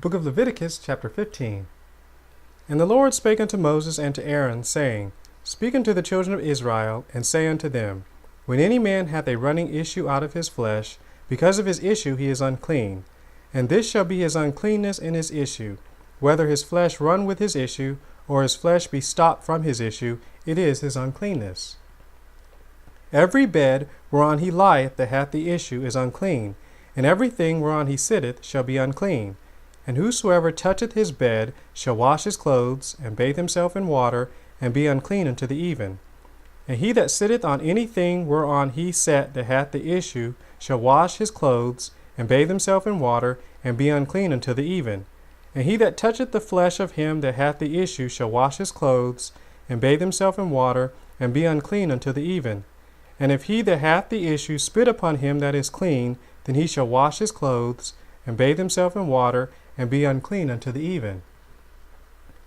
Book of Leviticus, chapter 15. And the Lord spake unto Moses and to Aaron, saying, Speak unto the children of Israel, and say unto them, When any man hath a running issue out of his flesh, because of his issue he is unclean. And this shall be his uncleanness in his issue. Whether his flesh run with his issue, or his flesh be stopped from his issue, it is his uncleanness. Every bed whereon he lieth that hath the issue is unclean, and everything whereon he sitteth shall be unclean. And whosoever toucheth his bed shall wash his clothes, and bathe himself in water, and be unclean unto the even. And he that sitteth on anything whereon he sat that hath the issue shall wash his clothes, and bathe himself in water, and be unclean unto the even. And he that toucheth the flesh of him that hath the issue shall wash his clothes, and bathe himself in water, and be unclean unto the even. And if he that hath the issue spit upon him that is clean, then he shall wash his clothes, and bathe himself in water, and be unclean unto the even.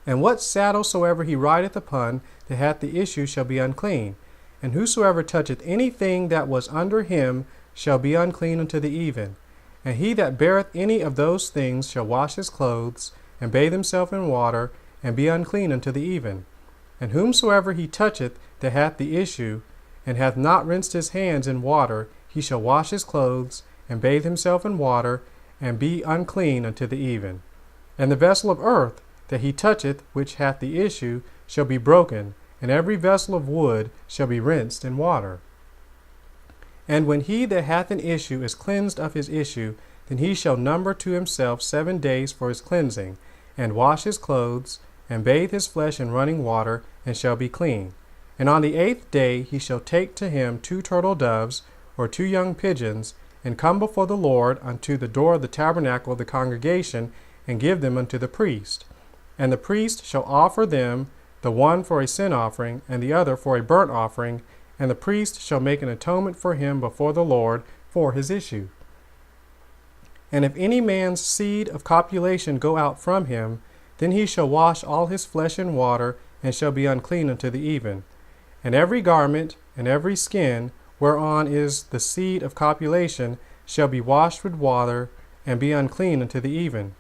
And what saddle soever he rideth upon that hath the issue shall be unclean. And whosoever toucheth anything that was under him shall be unclean unto the even. And he that beareth any of those things shall wash his clothes, and bathe himself in water, and be unclean unto the even. And whomsoever he toucheth that hath the issue, and hath not rinsed his hands in water, he shall wash his clothes, and bathe himself in water, and be unclean unto the even. And the vessel of earth that he toucheth which hath the issue shall be broken, and every vessel of wood shall be rinsed in water. And when he that hath an issue is cleansed of his issue, then he shall number to himself 7 days for his cleansing, and wash his clothes, and bathe his flesh in running water, and shall be clean. And on the 8th day he shall take to him 2 turtle doves, or 2 young pigeons, and come before the Lord unto the door of the tabernacle of the congregation, and give them unto the priest. And the priest shall offer them, the one for a sin offering, and the other for a burnt offering, and the priest shall make an atonement for him before the Lord for his issue. And if any man's seed of copulation go out from him, then he shall wash all his flesh in water, and shall be unclean unto the even. And every garment, and every skin, whereon is the seed of copulation, shall be washed with water, and be unclean unto the even.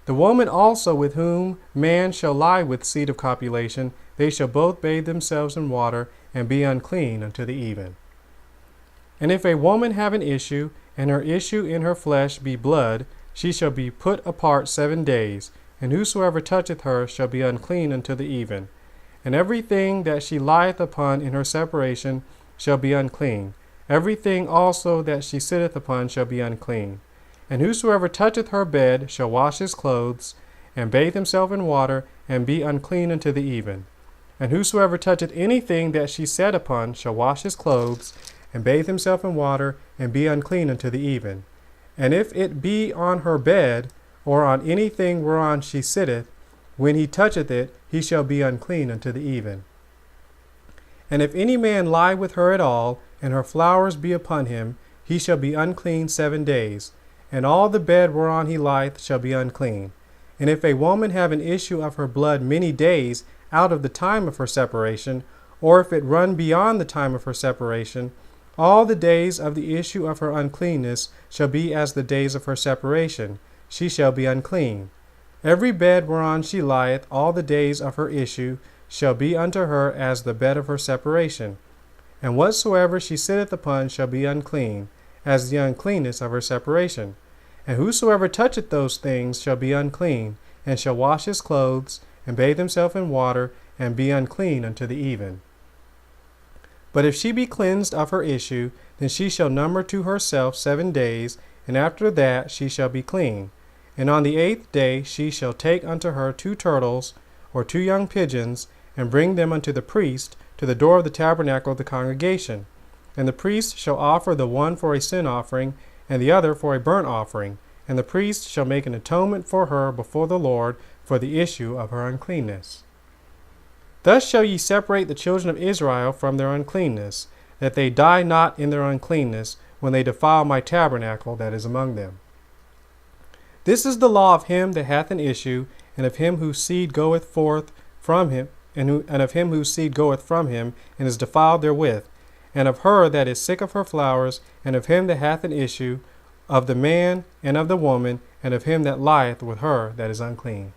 The woman also with whom man shall lie with seed of copulation, they shall both bathe themselves in water, and be unclean unto the even. And if a woman have an issue, and her issue in her flesh be blood, she shall be put apart 7 days, and whosoever toucheth her shall be unclean unto the even. And everything that she lieth upon in her separation shall be unclean. Everything also that she sitteth upon shall be unclean. And whosoever toucheth her bed shall wash his clothes, and bathe himself in water, and be unclean unto the even. And whosoever toucheth anything that she sat upon shall wash his clothes, and bathe himself in water, and be unclean unto the even. And if it be on her bed, or on anything whereon she sitteth, when he toucheth it, he shall be unclean unto the even. And if any man lie with her at all, and her flowers be upon him, he shall be unclean 7 days, and all the bed whereon he lieth shall be unclean. And if a woman have an issue of her blood many days out of the time of her separation, or if it run beyond the time of her separation, all the days of the issue of her uncleanness shall be as the days of her separation. She shall be unclean. Every bed whereon she lieth all the days of her issue shall be unto her as the bed of her separation. And whatsoever she sitteth upon shall be unclean, as the uncleanness of her separation. And whosoever toucheth those things shall be unclean, and shall wash his clothes, and bathe himself in water, and be unclean unto the even. But if she be cleansed of her issue, then she shall number to herself 7 days, and after that she shall be clean. And on the 8th day she shall take unto her 2 turtles, or 2 young pigeons, and bring them unto the priest to the door of the tabernacle of the congregation. And the priest shall offer the one for a sin offering, and the other for a burnt offering. And the priest shall make an atonement for her before the Lord for the issue of her uncleanness. Thus shall ye separate the children of Israel from their uncleanness, that they die not in their uncleanness, when they defile my tabernacle that is among them. This is the law of him that hath an issue, and of him whose seed goeth forth from him, and of him whose seed goeth from him, and is defiled therewith, and of her that is sick of her flowers, and of him that hath an issue, of the man and of the woman, and of him that lieth with her that is unclean.